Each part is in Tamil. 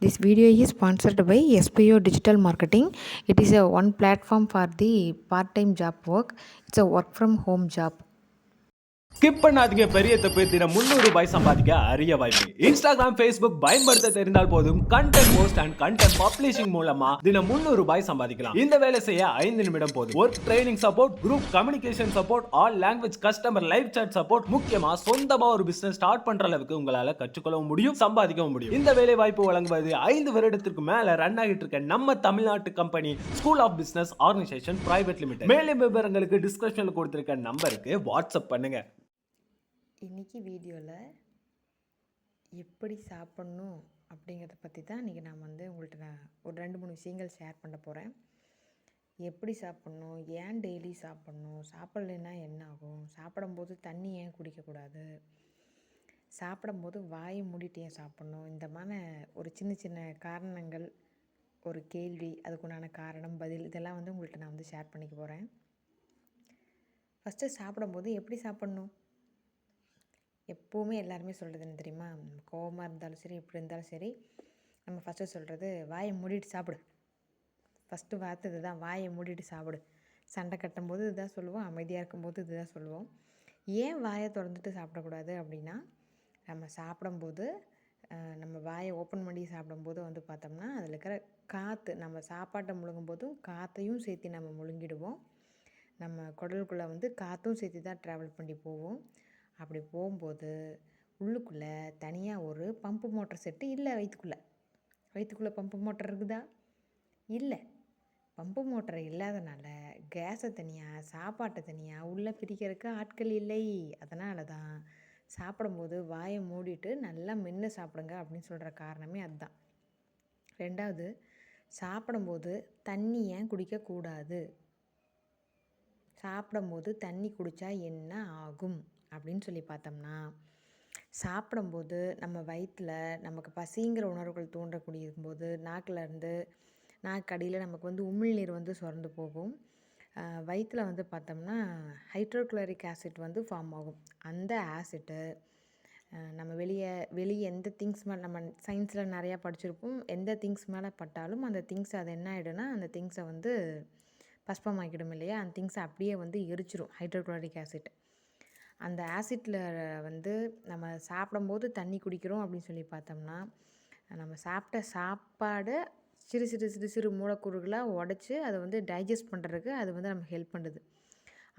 This video is sponsored by SPO Digital Marketing. It is a one platform for the part-time job work. It's a work from home job. Skip பண்ணாதீங்க. பெரிய தப்பு. தினம் 300 ரூபாய் சம்பாதிக்க அரிய வாய்ப்பு. இன்ஸ்டாகிராம், ஃபேஸ்புக் பயன்படுத்த தெரிந்தால் போதும் content post and content publishing மூலமா தினம் 300 ரூபாய் சம்பாதிக்கலாம். இந்த வேலை செய்ய 5 நிமிடம் போதும். Work training support, group communication support, all language customer live chat support, முக்கியமா சொந்தமா ஒரு பிசினஸ் ஸ்டார்ட் பண்ற அளவுக்கு உங்களால கற்றுக்கொள்ளவும் முடியும், சம்பாதிக்கவும் முடியும். இந்த வேலை வாய்ப்பு வழங்குவது 5 வருடத்திற்கு மேல ரன் ஆகிட்டு இருக்க நம்ம தமிழ்நாட்டு company school of business organisation private limited. மேலும் விவரங்களுக்கு டிஸ்கிரிப்ஷன்ல கொடுத்திருக்க நம்பருக்கு வாட்ஸ்அப் பண்ணுங்க. இன்றைக்கி வீடியோவில் எப்படி சாப்பிட்ணும் அப்படிங்கிறத பற்றி தான் இன்றைக்கி நான் உங்கள்கிட்ட ஒரு 2-3 விஷயங்கள் ஷேர் பண்ண போகிறேன். எப்படி சாப்பிட்ணும், ஏன் டெய்லி சாப்பிட்ணும், சாப்பிட்லைன்னா என்ன ஆகும், சாப்பிடும்போது தண்ணி ஏன் குடிக்கக்கூடாது, சாப்பிடும்போது வாயை மூடிட்டு ஏன் சாப்பிட்ணும், இந்த மாதிரி ஒரு சின்ன சின்ன காரணங்கள், ஒரு கேள்வி, அதுக்குண்டான காரணம், பதில், இதெல்லாம் உங்கள்கிட்ட நான் ஷேர் பண்ணிக்க போகிறேன். ஃபஸ்ட்டு சாப்பிடும்போது எப்படி சாப்பிட்ணும்? எப்போவுமே எல்லாருமே சொல்கிறது என்ன தெரியுமா, கோவமாக இருந்தாலும் சரி, எப்படி இருந்தாலும் சரி, நம்ம ஃபஸ்ட்டு சொல்கிறது வாயை மூடிட்டு சாப்பிடு. ஃபஸ்ட்டு வார்த்தை இதுதான், வாயை மூடிட்டு சாப்பிடு. சண்டை கட்டும்போது இதுதான் சொல்லுவோம், அமைதியாக இருக்கும்போது இதுதான் சொல்லுவோம். ஏன் வாயை திறந்துட்டு சாப்பிடக்கூடாது அப்படின்னா, நம்ம சாப்பிடும்போது நம்ம வாயை ஓப்பன் பண்ணி சாப்பிடும்போது பார்த்தோம்னா அதில் இருக்கிற காற்று, நம்ம சாப்பாட்டை முழுங்கும்போதும் காற்றையும் சேர்த்து நம்ம முழுங்கிடுவோம். நம்ம குடலுக்குள்ளே காற்றும் சேர்த்து தான் ட்ராவல் பண்ணி போவோம். அப்படி போகும்போது உள்ளுக்குள்ளே தனியாக ஒரு பம்பு மோட்டர் செட்டு இல்லை. வயிற்றுக்குள்ளே பம்பு மோட்டர் இருக்குதா? இல்லை. பம்பு மோட்டர் இல்லாதனால கேஸை தனியாக, சாப்பாட்டை தனியாக உள்ளே பிரிக்கிறதுக்கு ஆட்கள் இல்லை. அதனால தான் சாப்பிடும்போது வாயை மூடிட்டு நல்லா மென்று சாப்பிடுங்க அப்படின்னு சொல்கிற காரணமே அதுதான். 2வது, சாப்பிடும்போது தண்ணி ஏன் குடிக்கக்கூடாது, சாப்பிடும்போது தண்ணி குடித்தா என்ன ஆகும் அப்படின்னு சொல்லி பார்த்தோம்னா, சாப்பிடும்போது நம்ம வயிற்றில் நமக்கு பசிங்கிற உணர்வுகள் தோன்றக்கூடிய போது நாக்கிலேருந்து நாக்கடியில் நமக்கு உமிழ்நீர் சுரந்து போகும். வயிற்றில் பார்த்தோம்னா ஹைட்ரோக்ளோரிக் ஆசிட் ஃபார்ம் ஆகும். அந்த ஆசிட்டு நம்ம வெளியே எந்த திங்ஸ் மேலே, நம்ம சயின்ஸில் நிறையா படிச்சிருப்போம், எந்த திங்ஸ் மேலே பட்டாலும் அந்த திங்ஸ் அது என்ன ஆகிடும்னா அந்த திங்ஸை பஸ்பமாக்கிடும் இல்லையா, அந்த திங்ஸை அப்படியே எரிச்சிரும் ஹைட்ரோக்ளோரிக் ஆசிட். அந்த ஆசிட்டில் நம்ம சாப்பிடும்போது தண்ணி குடிக்கிறோம் அப்படின்னு சொல்லி பார்த்தோம்னா, நம்ம சாப்பிட்ட சாப்பாடை சிறு சிறு சிறு சிறு மூலக்கூறுகளாக உடச்சி அதை டைஜஸ்ட் பண்ணுறதுக்கு அது நமக்கு ஹெல்ப் பண்ணுது.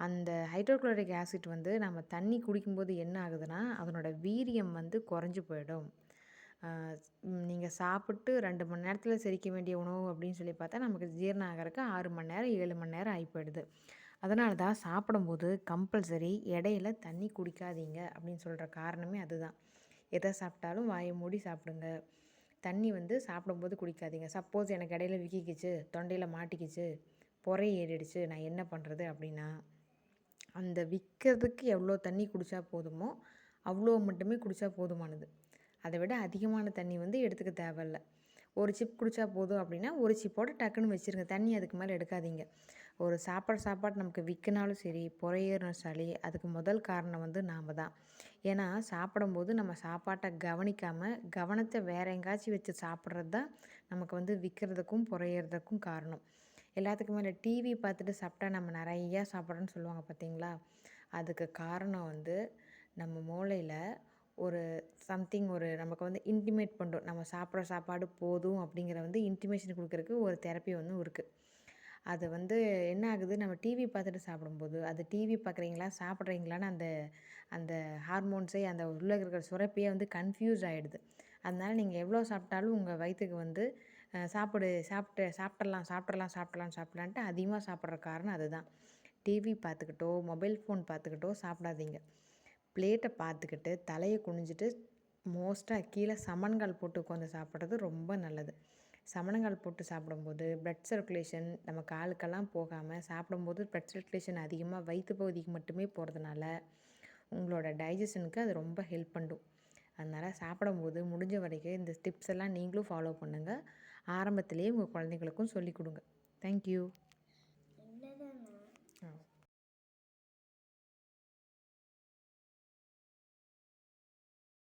அந்த ஹைட்ரோக்ளோரிக் ஆசிட் நம்ம தண்ணி குடிக்கும்போது என்ன ஆகுதுன்னா, அதனோட வீரியம் குறைஞ்சி போயிடும். நீங்கள் சாப்பிட்டு 2 மணி நேரத்தில் செரிக்க வேண்டிய உணவு அப்படின்னு சொல்லி பார்த்தா நமக்கு ஜீரணம் ஆகிறதுக்கு 6 மணி நேரம் 7 மணி நேரம் ஆகி போயிடுது. அதனால தான் சாப்பிடும்போது கம்பல்சரி இடையில தண்ணி குடிக்காதீங்க அப்படின்னு சொல்கிற காரணமே அதுதான். எதை சாப்பிட்டாலும் வாயை மூடி சாப்பிடுங்க. தண்ணி சாப்பிடும்போது குடிக்காதீங்க. சப்போஸ் எனக்கு இடையில விக்கிக்கிச்சு, தொண்டையில் மாட்டிக்கிச்சு, பொறை ஏறிடுச்சு, நான் என்ன பண்ணுறது அப்படின்னா, அந்த விற்கிறதுக்கு எவ்வளோ தண்ணி குடித்தா போதுமோ அவ்வளோ மட்டுமே குடித்தா போதுமானது. அதை விட அதிகமான தண்ணி எடுத்துக்க தேவையில்ல. ஒரு சிப் குடித்தா போதும் அப்படின்னா ஒரு சிப்போடு டக்குன்னு வச்சுருங்க. தண்ணி அதுக்கு மேலே எடுக்காதீங்க. ஒரு சாப்பாடு நமக்கு விற்கினாலும் சரி, புறையேறின சளி, அதுக்கு முதல் காரணம் நாம் தான். ஏன்னா சாப்பிடும்போது நம்ம சாப்பாட்டை கவனிக்காமல் கவனத்தை வேற எங்கேயாச்சும் வச்சு சாப்பிட்றது தான் நமக்கு விற்கிறதுக்கும் புறையேறதுக்கும் காரணம். எல்லாத்துக்கும் மேலே டிவி பார்த்துட்டு சாப்பிட்டா நம்ம நிறையா சாப்பிட்றோன்னு சொல்லுவாங்க பார்த்தீங்களா, அதுக்கு காரணம் நம்ம மூளையில் ஒரு சம்திங் நமக்கு இன்டிமேட் பண்ணுறோம், நம்ம சாப்பிட்ற சாப்பாடு போதும் அப்படிங்கிற இன்டிமேஷன் கொடுக்குறதுக்கு ஒரு தெரப்பி இருக்குது. அது என்ன ஆகுது, நம்ம டிவி பார்த்துட்டு சாப்பிடும்போது அது டிவி பார்க்குறீங்களா சாப்பிட்றீங்களான்னு அந்த அந்த ஹார்மோன்ஸே, அந்த உள்ள இருக்கிற சுரப்பியே கன்ஃபியூஸ் ஆகிடுது. அதனால் நீங்கள் எவ்வளோ சாப்பிட்டாலும் உங்கள் வயிற்றுக்கு சாப்பிட்றலான்ட்டு அதிகமாக சாப்பிட்ற காரணம் அதுதான். டிவி பார்த்துக்கிட்டோ மொபைல் ஃபோன் பார்த்துக்கிட்டோ சாப்பிடாதீங்க. பிளேட்டை பார்த்துக்கிட்டு தலையை குனிஞ்சிட்டு மோஸ்ட்டாக கீழே சமன்கால் போட்டு உட்காந்து சாப்பிட்றது ரொம்ப நல்லது. சமணங்கால் போட்டு சாப்பிடும்போது ப்ளட் சர்க்குலேஷன் நம்ம காலுக்கெல்லாம் போகாமல், சாப்பிடும்போது ப்ளட் சர்க்குலேஷன் அதிகமாக வயிற்று பகுதிக்கு மட்டுமே போகிறதுனால உங்களோட டைஜஷனுக்கு அது ரொம்ப ஹெல்ப் பண்ணும். அதனால் சாப்பிடும்போது முடிஞ்ச வரைக்கும் இந்த டிப்ஸ் எல்லாம் நீங்களும் ஃபாலோ பண்ணுங்கள். ஆரம்பத்திலேயே உங்கள் குழந்தைங்களுக்கும் சொல்லிக் கொடுங்க. தேங்க்யூ.